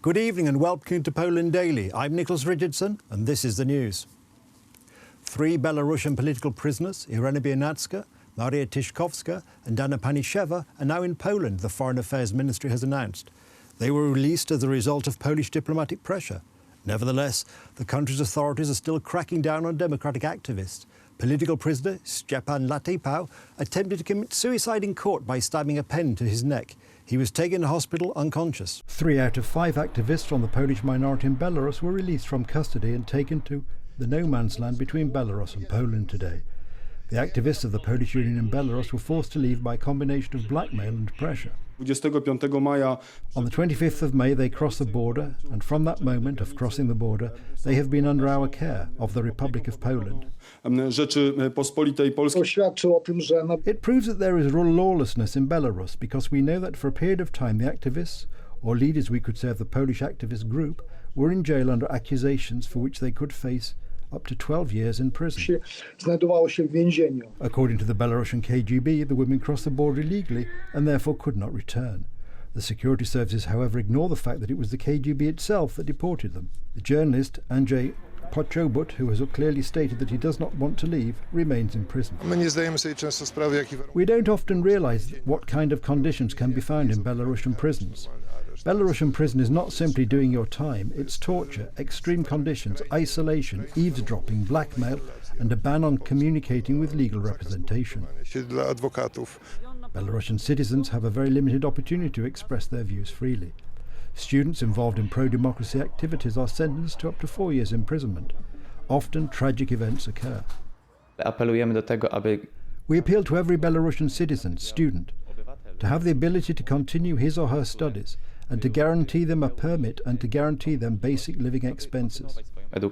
Good evening and welcome to Poland Daily. I'm Nicholas Richardson and this is the news. 3 Belarusian political prisoners, Irena Biernacka, Maria Tiszkowska and Anna Paniszewa, are now in Poland, the Foreign Affairs Ministry has announced. They were released as a result of Polish diplomatic pressure. Nevertheless, the country's authorities are still cracking down on democratic activists. Political prisoner Sciapan Łatypau attempted to commit suicide in court by stabbing a pen to his neck. He was taken to hospital unconscious. 3 out of 5 activists from the Polish minority in Belarus were released from custody and taken to the no man's land between Belarus and Poland today. The activists of the Polish Union in Belarus were forced to leave by a combination of blackmail and pressure. On the 25th of May they crossed the border, and from that moment of crossing the border they have been under our care of the Republic of Poland. It proves that there is lawlessness in Belarus because we know that for a period of time the activists, or leaders we could say of the Polish activist group, were in jail under accusations for which they could face up to 12 years in prison. According to the Belarusian KGB, the women crossed the border illegally and therefore could not return. The security services, however, ignore the fact that it was the KGB itself that deported them. The journalist Andrzej Poczobut, who has clearly stated that he does not want to leave, remains in prison. We don't often realise what kind of conditions can be found in Belarusian prisons. Belarusian prison is not simply doing your time, it's torture, extreme conditions, isolation, eavesdropping, blackmail and a ban on communicating with legal representation. Belarusian citizens have a very limited opportunity to express their views freely. Students involved in pro-democracy activities are sentenced to up to 4 years imprisonment. Often tragic events occur. We appeal to every Belarusian citizen, student, to have the ability to continue his or her studies and to guarantee them a permit and to guarantee them basic living expenses. For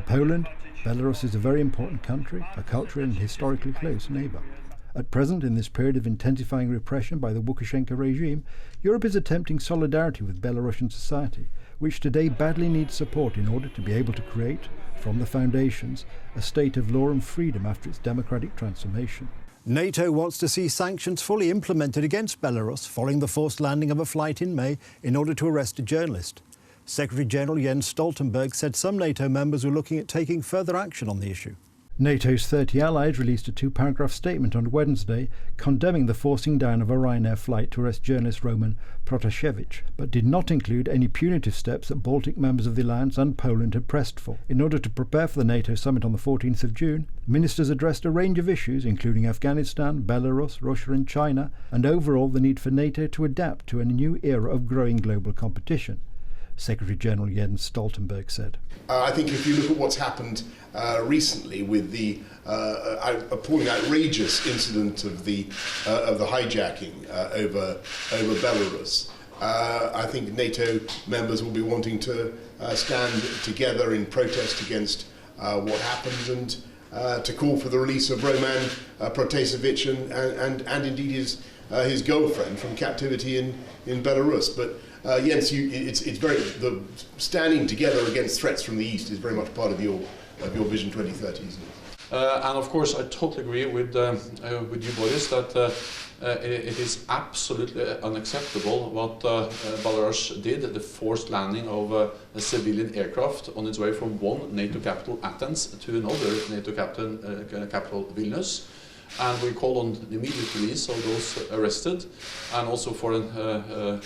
Poland, Belarus is a very important country, a culturally and historically close neighbour. At present, in this period of intensifying repression by the Lukashenko regime, Europe is attempting solidarity with Belarusian society, which today badly needs support in order to be able to create, from the foundations, a state of law and freedom after its democratic transformation. NATO wants to see sanctions fully implemented against Belarus following the forced landing of a flight in May in order to arrest a journalist. Secretary-General Jens Stoltenberg said some NATO members were looking at taking further action on the issue. NATO's 30 allies released a 2-paragraph statement on Wednesday condemning the forcing down of a Ryanair flight to arrest journalist Roman Protasevich, but did not include any punitive steps that Baltic members of the alliance and Poland had pressed for. In order to prepare for the NATO summit on the 14th of June, ministers addressed a range of issues including Afghanistan, Belarus, Russia and China, and overall the need for NATO to adapt to a new era of growing global competition. Secretary-General Jens Stoltenberg said. I think if you look at what's happened recently with the appalling, outrageous incident of the hijacking over Belarus, I think NATO members will be wanting to stand together in protest against what happened and to call for the release of Roman Protasevich and indeed his girlfriend from captivity in Belarus. But Jens, it's very, the standing together against threats from the East is very much part of your Vision 2030, isn't it? And of course, I totally agree with you, Boris, that it is absolutely unacceptable what Belarus did, the forced landing of a civilian aircraft on its way from one NATO capital, Athens, to another NATO capital, Vilnius. And we call on the immediate release of those arrested and also for an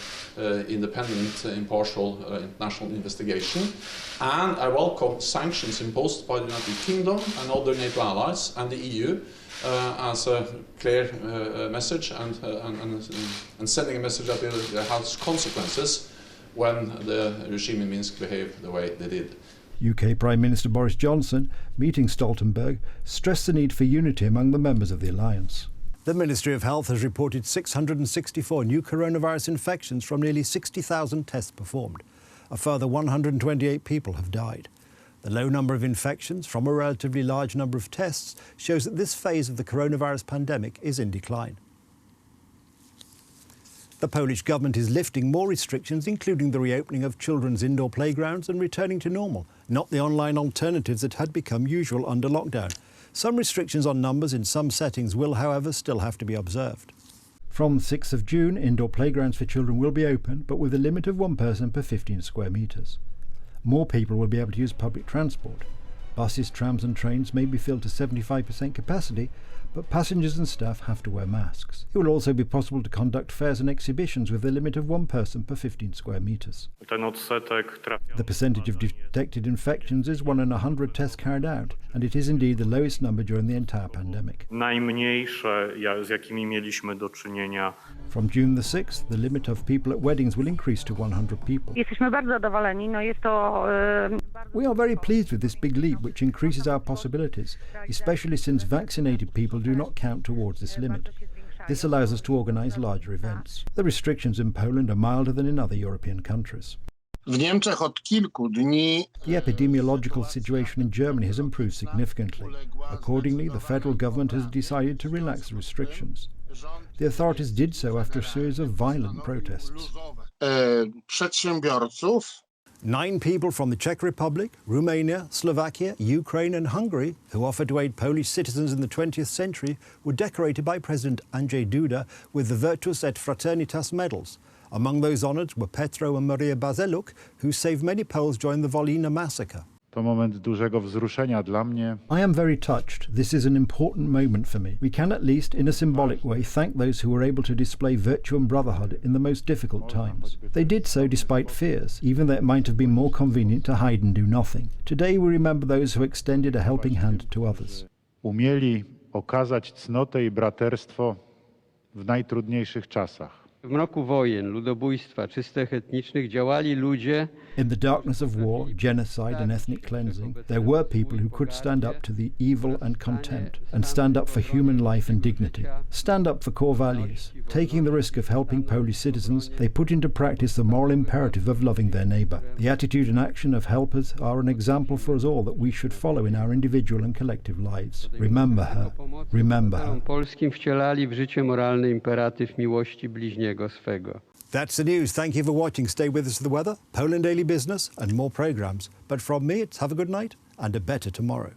independent, impartial international investigation. And I welcome sanctions imposed by the United Kingdom and other NATO allies and the EU as a clear message and sending a message that it has consequences when the regime in Minsk behaved the way they did. UK Prime Minister Boris Johnson, meeting Stoltenberg, stressed the need for unity among the members of the alliance. The Ministry of Health has reported 664 new coronavirus infections from nearly 60,000 tests performed. A further 128 people have died. The low number of infections from a relatively large number of tests shows that this phase of the coronavirus pandemic is in decline. The Polish government is lifting more restrictions, including the reopening of children's indoor playgrounds and returning to normal, not the online alternatives that had become usual under lockdown. Some restrictions on numbers in some settings will, however, still have to be observed. From 6th of June, indoor playgrounds for children will be open, but with a limit of one person per 15 square metres. More people will be able to use public transport. Buses, trams and trains may be filled to 75% capacity, but passengers and staff have to wear masks. It will also be possible to conduct fairs and exhibitions with a limit of one person per 15 square metres. The percentage of detected infections is 1 in 100 tests carried out, and it is indeed the lowest number during the entire pandemic. From June the 6th, the limit of people at weddings will increase to 100 people. We are very pleased with this big leap, which increases our possibilities, especially since vaccinated people do not count towards this limit. This allows us to organise larger events. The restrictions in Poland are milder than in other European countries. The epidemiological situation in Germany has improved significantly. Accordingly, the federal government has decided to relax the restrictions. The authorities did so after a series of violent protests. 9 people from the Czech Republic, Romania, Slovakia, Ukraine and Hungary who offered to aid Polish citizens in the 20th century were decorated by President Andrzej Duda with the Virtus et Fraternitas medals. Among those honoured were Petro and Maria Bazeluk, who saved many Poles during the Wolina massacre. To moment dużego wzruszenia dla mnie. I am very touched. This is an important moment for me. We can at least, in a symbolic way, thank those who were able to display virtue and brotherhood in the most difficult times. They did so despite fears, even though it might have been more convenient to hide and do nothing. Today we remember those who extended a helping hand to others. Umieli okazać cnotę i braterstwo w najtrudniejszych czasach. W mroku wojen, ludobójstwa, czystek etnicznych działali ludzie. In the darkness of war, genocide and ethnic cleansing, there were people who could stand up to the evil and contempt, and stand up for human life and dignity, stand up for core values. Taking the risk of helping Polish citizens, they put into practice the moral imperative of loving their neighbour. The attitude and action of helpers are an example for us all that we should follow in our individual and collective lives. Remember her. Remember her. Polskim wcielali w życie moralny imperatyw miłości bliźniego swego. That's the news. Thank you for watching. Stay with us for the weather, Poland Daily Business and more programmes. But from me, it's have a good night and a better tomorrow.